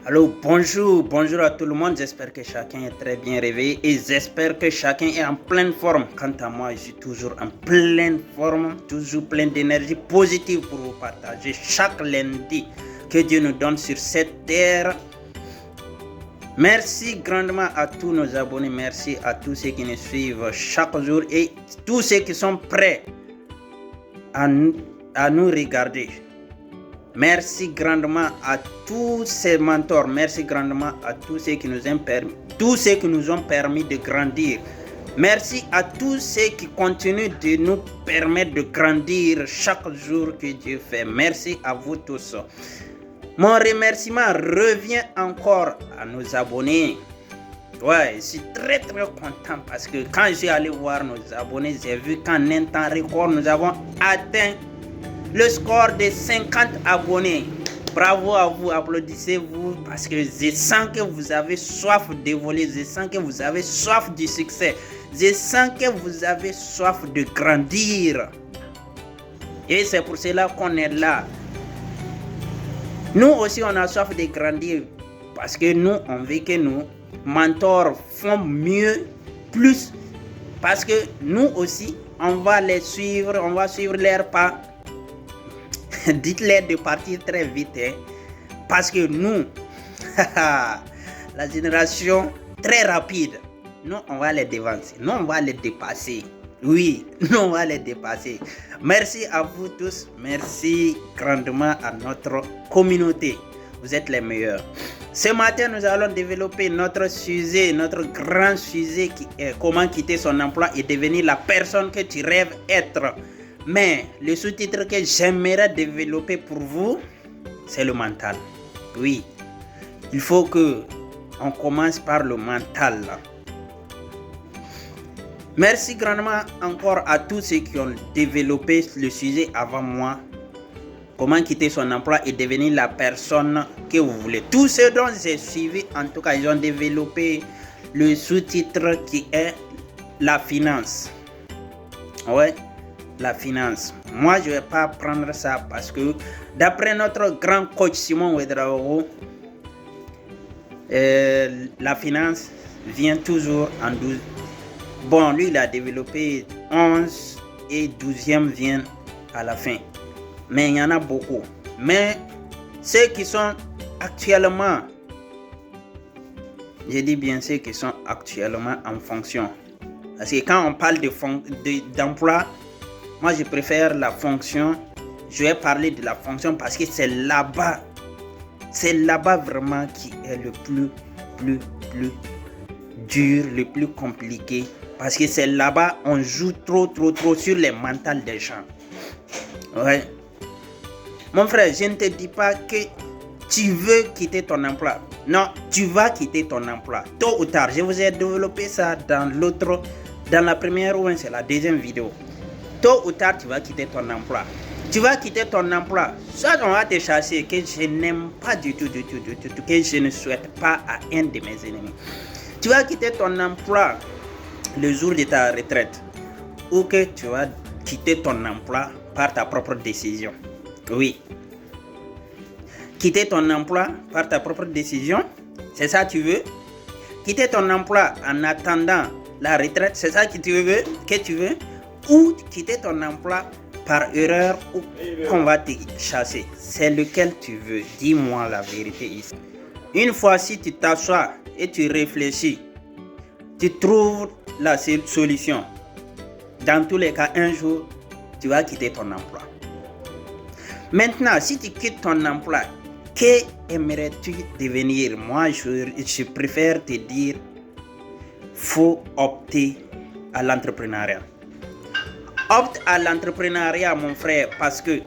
Alors bonjour à tout le monde, j'espère que chacun est très bien réveillé et j'espère que chacun est en pleine forme. Quant à moi, je suis toujours en pleine forme, toujours plein d'énergie positive pour vous partager chaque lundi que Dieu nous donne sur cette terre. Merci grandement à tous nos abonnés, merci à tous ceux qui nous suivent chaque jour et tous ceux qui sont prêts à nous regarder. Merci grandement à tous ces mentors, merci grandement à tous ceux qui nous ont permis de grandir. Merci à tous ceux qui continuent de nous permettre de grandir chaque jour que Dieu fait. Merci à vous tous. Mon remerciement revient encore à nos abonnés. Ouais, je suis très content parce que quand j'ai allé voir nos abonnés, j'ai vu qu'en un temps record, nous avons atteint le score de 50 abonnés. Bravo à vous, applaudissez-vous parce que je sens que vous avez soif d'évoluer, je sens que vous avez soif du succès, je sens que vous avez soif de grandir. Et c'est pour cela qu'on est là. Nous aussi, on a soif de grandir parce que nous, on veut que nos mentors font mieux, plus. Parce que nous aussi, on va les suivre, on va suivre leurs pas. Dites-leur de partir très vite, hein, parce que nous, la génération très rapide, nous on va les devancer, nous on va les dépasser. Oui, nous on va les dépasser. Merci à vous tous, merci grandement à notre communauté. Vous êtes les meilleurs. Ce matin, nous allons développer notre sujet, notre grand sujet qui est comment quitter son emploi et devenir la personne que tu rêves être. Mais le sous-titre que j'aimerais développer pour vous, c'est le mental. Oui, il faut que on commence par le mental. Merci grandement encore à tous ceux qui ont développé le sujet avant moi. Comment quitter son emploi et devenir la personne que vous voulez. Tous ceux dont j'ai suivi, en tout cas, ils ont développé le sous-titre qui est la finance. Ouais. La finance. Moi, je ne vais pas prendre ça parce que d'après notre grand coach Simon Ouedraogo, la finance vient toujours en 12. Bon, lui, il a développé 11 et 12e viennent à la fin. Mais il y en a beaucoup. Mais ceux qui sont actuellement, je dis bien ceux qui sont actuellement en fonction. Parce que quand on parle d'emploi, moi, je préfère la fonction. Je vais parler de la fonction parce que c'est là-bas vraiment qui est le plus dur, le plus compliqué. Parce que c'est là-bas on joue trop sur les mentales des gens. Ouais. Mon frère, je ne te dis pas que tu veux quitter ton emploi. Non, tu vas quitter ton emploi. Tôt ou tard, je vous ai développé ça dans la première ou c'est la deuxième vidéo. Tôt ou tard, tu vas quitter ton emploi. Tu vas quitter ton emploi. Soit on va te chasser, que je n'aime pas du tout, que je ne souhaite pas à un de mes ennemis. Tu vas quitter ton emploi le jour de ta retraite. Ou que tu vas quitter ton emploi par ta propre décision. Oui. Quitter ton emploi par ta propre décision, c'est ça que tu veux? Quitter ton emploi en attendant la retraite, c'est ça que tu veux? Ou quitter ton emploi par erreur ou qu'on va te chasser. C'est lequel tu veux. Dis-moi la vérité ici. Une fois si tu t'assois et tu réfléchis, tu trouves la solution. Dans tous les cas, un jour, tu vas quitter ton emploi. Maintenant, si tu quittes ton emploi, que aimerais-tu devenir? Moi, je préfère te dire, faut opter à l'entrepreneuriat. Opte à l'entrepreneuriat, mon frère, parce que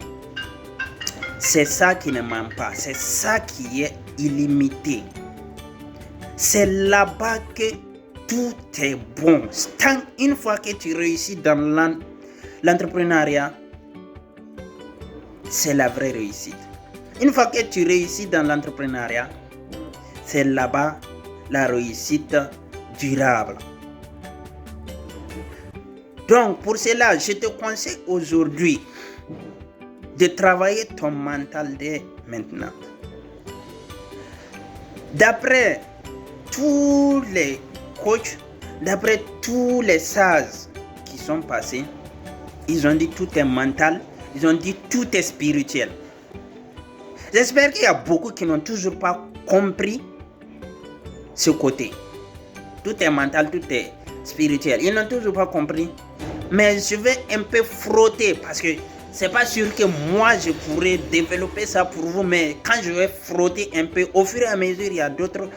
c'est ça qui ne manque pas, c'est ça qui est illimité. C'est là-bas que tout est bon. Une fois que tu réussis dans l'entrepreneuriat, c'est la vraie réussite. Une fois que tu réussis dans l'entrepreneuriat, c'est là-bas la réussite durable. Donc, pour cela, je te conseille aujourd'hui de travailler ton mental dès maintenant. D'après tous les coachs, d'après tous les sages qui sont passés, ils ont dit tout est mental, ils ont dit tout est spirituel. J'espère qu'il y a beaucoup qui n'ont toujours pas compris ce côté. Tout est mental, tout est spirituel. Ils n'ont toujours pas compris. Mais je vais un peu frotter parce que c'est pas sûr que moi je pourrais développer ça pour vous. Mais quand je vais frotter un peu, au fur et à mesure, il y a d'autres,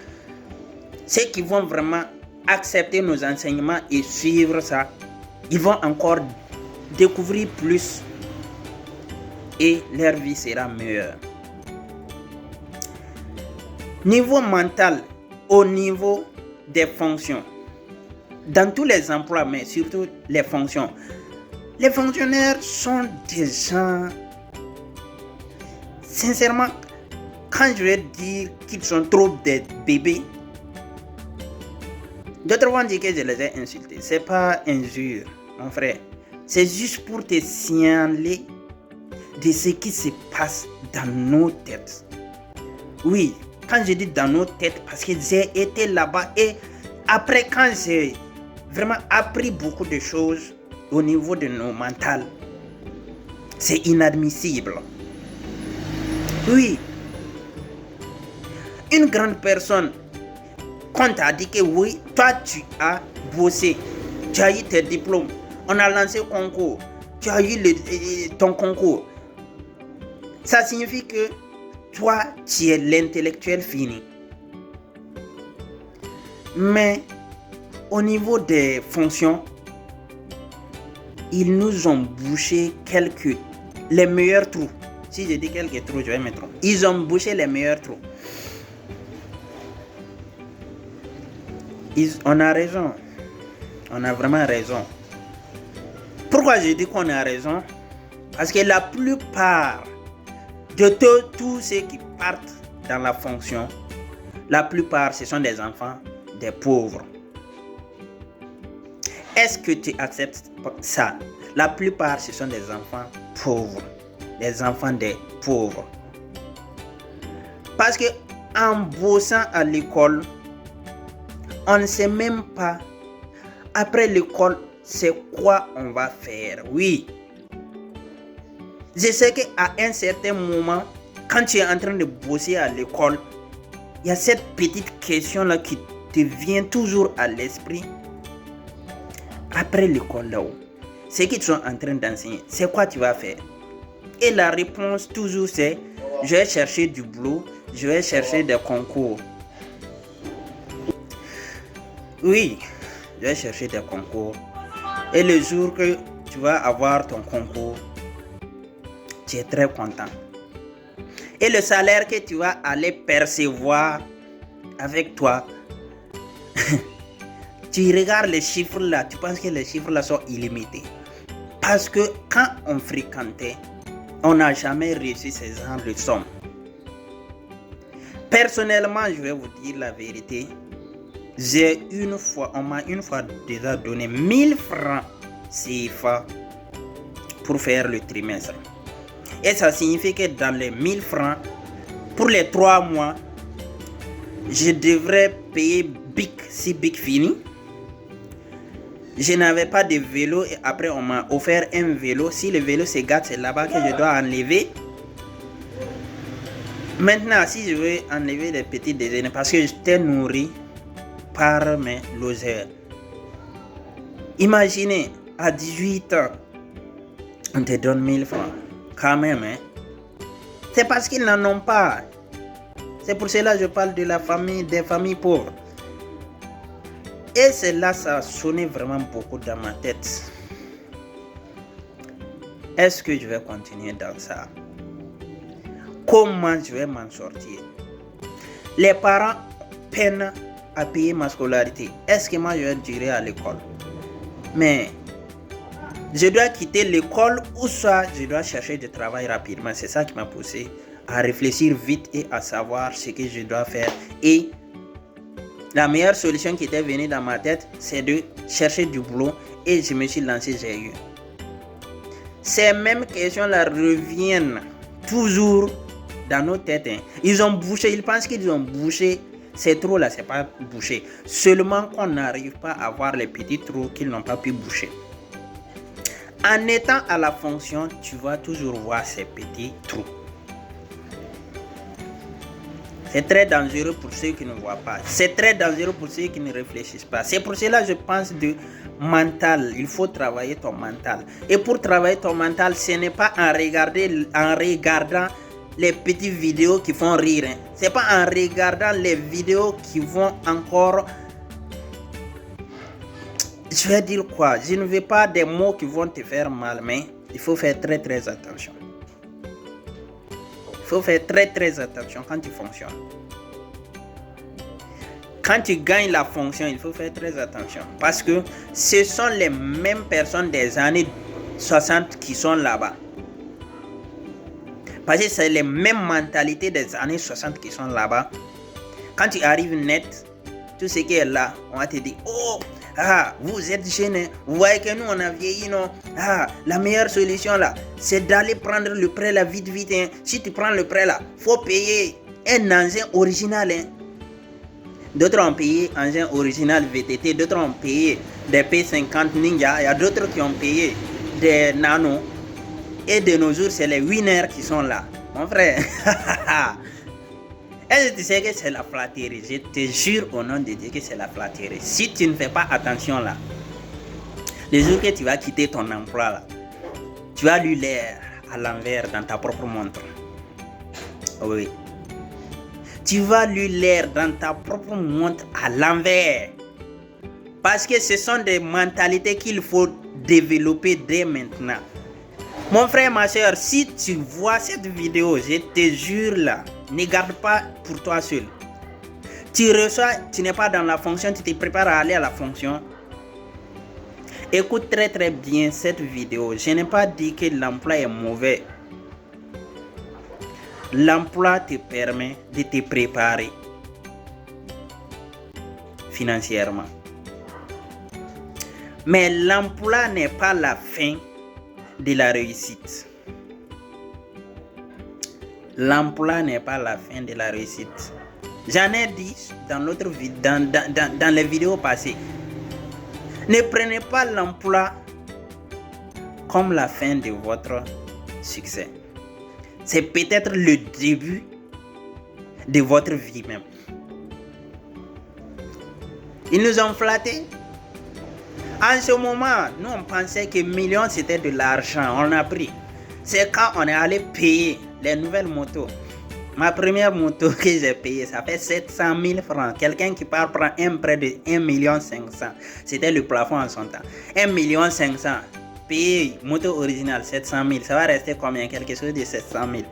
ceux qui vont vraiment accepter nos enseignements et suivre ça. Ils vont encore découvrir plus et leur vie sera meilleure. Niveau mental, au niveau des fonctions, dans tous les emplois, mais surtout les fonctions, les fonctionnaires sont des gens, sincèrement, quand je vais dire qu'ils sont trop des bébés, d'autres vont dire que je les ai insultés. C'est pas injure, mon frère. C'est juste pour te signaler de ce qui se passe dans nos têtes. Oui, quand je dis dans nos têtes, parce que j'ai été là-bas et après quand j'ai vraiment appris beaucoup de choses au niveau de nos mentales, c'est inadmissible. Oui, une grande personne, quand t'a dit que oui, toi tu as bossé, tu as eu tes diplômes, on a lancé le concours, tu as eu ton concours, ça signifie que toi, tu es l'intellectuel fini. Mais au niveau des fonctions, ils nous ont bouché les meilleurs trous. Si je dis quelques trous, je vais mettre. Ils ont bouché les meilleurs trous. On a raison. On a vraiment raison. Pourquoi je dis qu'on a raison? Parce que la plupart de tous ceux qui partent dans la fonction, la plupart ce sont des enfants des pauvres. Est-ce que tu acceptes ça? La plupart ce sont des enfants pauvres, des enfants des pauvres. Parce que en bossant à l'école, on ne sait même pas après l'école c'est quoi on va faire. Oui. Je sais qu'à un certain moment, quand tu es en train de bosser à l'école, il y a cette petite question-là qui te vient toujours à l'esprit. Après l'école là-haut, ce qu'ils sont en train d'enseigner, c'est quoi tu vas faire? Et la réponse toujours c'est, je vais chercher du boulot, je vais chercher des concours. Oui, je vais chercher des concours. Et le jour que tu vas avoir ton concours, tu es très content. Et le salaire que tu vas aller percevoir avec toi, tu regardes les chiffres là, tu penses que les chiffres là sont illimités. Parce que quand on fréquentait, on n'a jamais reçu ces genre de sommes. Personnellement, je vais vous dire la vérité. On m'a une fois déjà donné 1000 francs CFA pour faire le trimestre. Et ça signifie que dans les 1000 francs, pour les 3 mois, je devrais payer BIC si BIC fini. Je n'avais pas de vélo et après on m'a offert un vélo. Si le vélo se gâte, c'est là-bas que je dois enlever. Maintenant, si je veux enlever les petits déjeuners, parce que j'étais nourri par mes losers. Imaginez, à 18 ans, on te donne 1000 francs. Quand même, hein? C'est parce qu'ils n'en ont pas. C'est pour cela que je parle de la famille, des familles pauvres. Et c'est là ça a sonné vraiment beaucoup dans ma tête. Est-ce que je vais continuer dans ça? Comment je vais m'en sortir? Les parents peinent à payer ma scolarité. Est-ce que moi je vais durer à l'école? Mais je dois quitter l'école ou soit je dois chercher du travail rapidement. C'est ça qui m'a poussé à réfléchir vite et à savoir ce que je dois faire. Et la meilleure solution qui était venue dans ma tête, c'est de chercher du boulot. Et je me suis lancé, j'ai eu. Ces mêmes questions-là reviennent toujours dans nos têtes. Hein. Ils ont bouché, ils pensent qu'ils ont bouché ces trous-là, c'est pas bouché. Seulement qu'on n'arrive pas à voir les petits trous qu'ils n'ont pas pu boucher. En étant à la fonction, tu vas toujours voir ces petits trous. C'est très dangereux pour ceux qui ne voient pas. C'est très dangereux pour ceux qui ne réfléchissent pas. C'est pour cela que je pense de mental. Il faut travailler ton mental. Et pour travailler ton mental, ce n'est pas en regardant les petites vidéos qui font rire. Hein. Ce n'est pas en regardant les vidéos qui vont encore... Je vais dire quoi? Je ne veux pas des mots qui vont te faire mal, mais il faut faire très très attention. Il faut faire très très attention quand tu fonctionnes. Quand tu gagnes la fonction, il faut faire très attention. Parce que ce sont les mêmes personnes des années 60 qui sont là-bas. Parce que c'est les mêmes mentalités des années 60 qui sont là-bas. Quand tu arrives net, tout ce qui est là, on va te dire, oh, ah, vous êtes jeune, vous voyez que nous on a vieilli, non? Ah, la meilleure solution là, c'est d'aller prendre le prêt là vite. Hein. Si tu prends le prêt là, faut payer un engin original. Hein. D'autres ont payé engin original VTT, d'autres ont payé des P50 Ninja, il y a d'autres qui ont payé des Nano. Et de nos jours, c'est les winners qui sont là. Mon frère, est-ce que tu sais que c'est la flatterie? Je te jure au nom de Dieu que c'est la flatterie. Si tu ne fais pas attention là, le jour que tu vas quitter ton emploi là, tu vas lui l'air à l'envers dans ta propre montre. Oui. Tu vas lui l'air dans ta propre montre à l'envers. Parce que ce sont des mentalités qu'il faut développer dès maintenant. Mon frère, ma soeur, si tu vois cette vidéo, je te jure là, ne garde pas pour toi seul. Tu reçois, tu n'es pas dans la fonction, tu te prépares à aller à la fonction. Écoute très très bien cette vidéo. Je n'ai pas dit que l'emploi est mauvais. L'emploi te permet de te préparer financièrement. Mais l'emploi n'est pas la fin de la réussite. L'emploi n'est pas la fin de la réussite. J'en ai dit dans les vidéos passées. Ne prenez pas l'emploi comme la fin de votre succès. C'est peut-être le début de votre vie même. Ils nous ont flattés. En ce moment, nous on pensait que millions c'était de l'argent. On a pris. C'est quand on est allé payer les nouvelles motos. Ma première moto que j'ai payée, ça fait 700 000 francs. Quelqu'un qui part prendre un prêt de 1 500 000. C'était le plafond en son temps. 1 500 000. Payer moto originale 700 000. Ça va rester combien? Quelque chose de 700 000.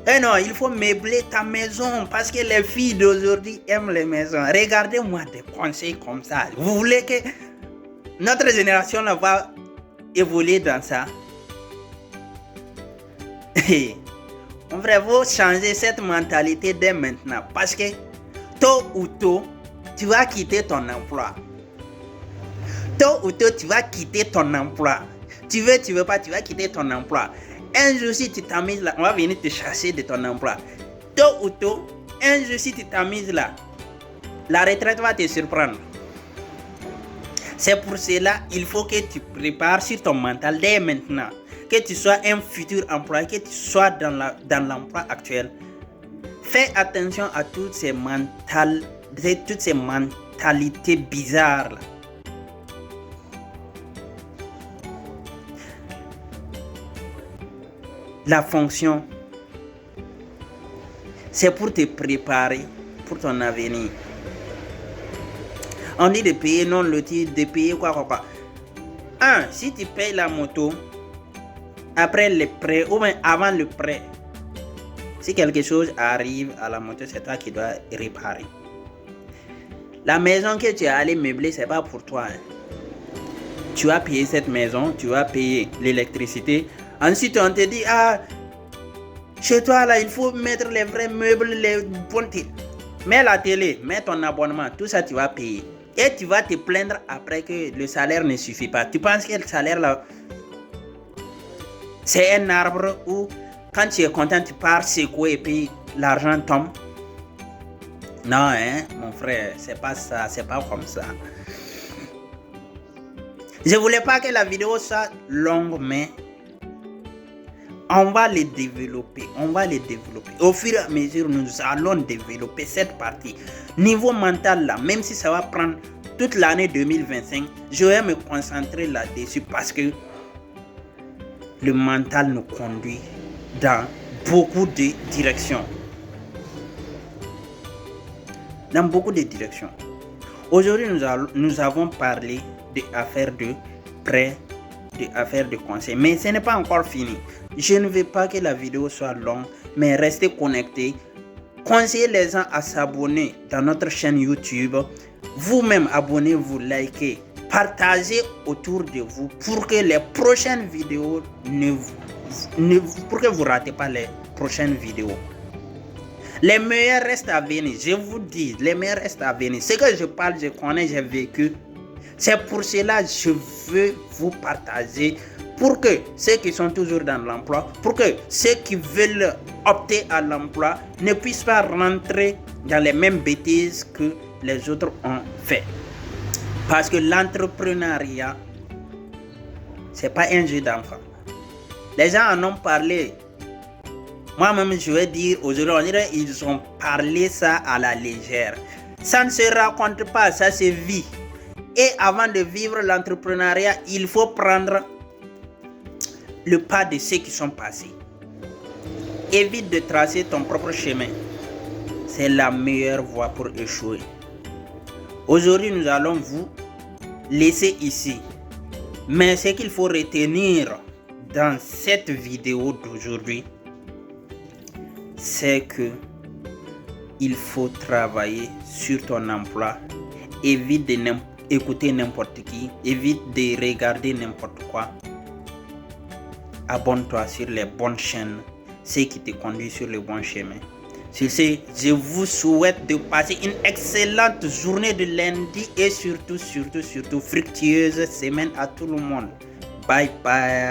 Eh non, il faut meubler ta maison parce que les filles d'aujourd'hui aiment les maisons. Regardez-moi des conseils comme ça. Vous voulez que notre génération va évoluer dans ça? Mon frère, il faut changer cette mentalité dès maintenant parce que tôt ou tôt, tu vas quitter ton emploi. Tôt ou tôt, tu vas quitter ton emploi. Tu veux pas, tu vas quitter ton emploi. Un jour, si tu t'amuses là, on va venir te chasser de ton emploi. Tôt ou tôt, un jour, si tu t'amuses là, la retraite va te surprendre. C'est pour cela qu'il faut que tu prépares sur ton mental dès maintenant. Que tu sois un futur employé, que tu sois dans l'emploi actuel. Fais attention à toutes ces mentalités bizarres là. La fonction, c'est pour te préparer pour ton avenir. On dit de payer non loti, de payer quoi. Si tu payes la moto, après le prêt ou même avant le prêt, si quelque chose arrive à la moto, c'est toi qui dois réparer. La maison que tu as allé meubler, c'est pas pour toi. Hein. Tu vas payer cette maison, tu vas payer l'électricité. Ensuite, on te dit, chez toi, là, il faut mettre les vrais meubles, les bons titres. Mets la télé, mets ton abonnement, tout ça, tu vas payer. Et tu vas te plaindre après que le salaire ne suffit pas. Tu penses que le salaire, là, c'est un arbre où, quand tu es content, tu pars secouer et puis l'argent tombe. Non, hein, mon frère, c'est pas ça, c'est pas comme ça. Je voulais pas que la vidéo soit longue, mais on va les développer. Au fur et à mesure, nous allons développer cette partie. Niveau mental, là, même si ça va prendre toute l'année 2025, je vais me concentrer là-dessus parce que le mental nous conduit dans beaucoup de directions. Aujourd'hui, nous avons parlé d'affaires de prêt, d'affaires de conseil. Mais ce n'est pas encore fini. Je ne veux pas que la vidéo soit longue, mais restez connectés. Conseillez les gens à s'abonner dans notre chaîne YouTube. Vous-même, abonnez-vous, likez, partagez autour de vous pour que les prochaines vidéos pour que vous ne ratez pas les prochaines vidéos. Les meilleurs restent à venir, je vous dis, les meilleurs restent à venir. Ce que je parle, je connais, j'ai vécu. C'est pour cela que je veux vous partager pour que ceux qui sont toujours dans l'emploi, pour que ceux qui veulent opter à l'emploi ne puissent pas rentrer dans les mêmes bêtises que les autres ont fait. Parce que l'entrepreneuriat, c'est pas un jeu d'enfant. Les gens en ont parlé. Moi-même, je vais dire aujourd'hui, on dirait qu'ils ont parlé ça à la légère. Ça ne se raconte pas, ça se vit. Et avant de vivre l'entrepreneuriat, il faut prendre le pas de ceux qui sont passés. Évite de tracer ton propre chemin. C'est la meilleure voie pour échouer. Aujourd'hui, nous allons vous laisser ici. Mais ce qu'il faut retenir dans cette vidéo d'aujourd'hui, c'est que il faut travailler sur ton emploi. Évite d'écouter n'importe qui. Évite de regarder n'importe quoi. Abonne-toi sur les bonnes chaînes, ce qui te conduit sur le bon chemin. Sur ce, je vous souhaite de passer une excellente journée de lundi et surtout fructueuse semaine à tout le monde. Bye bye.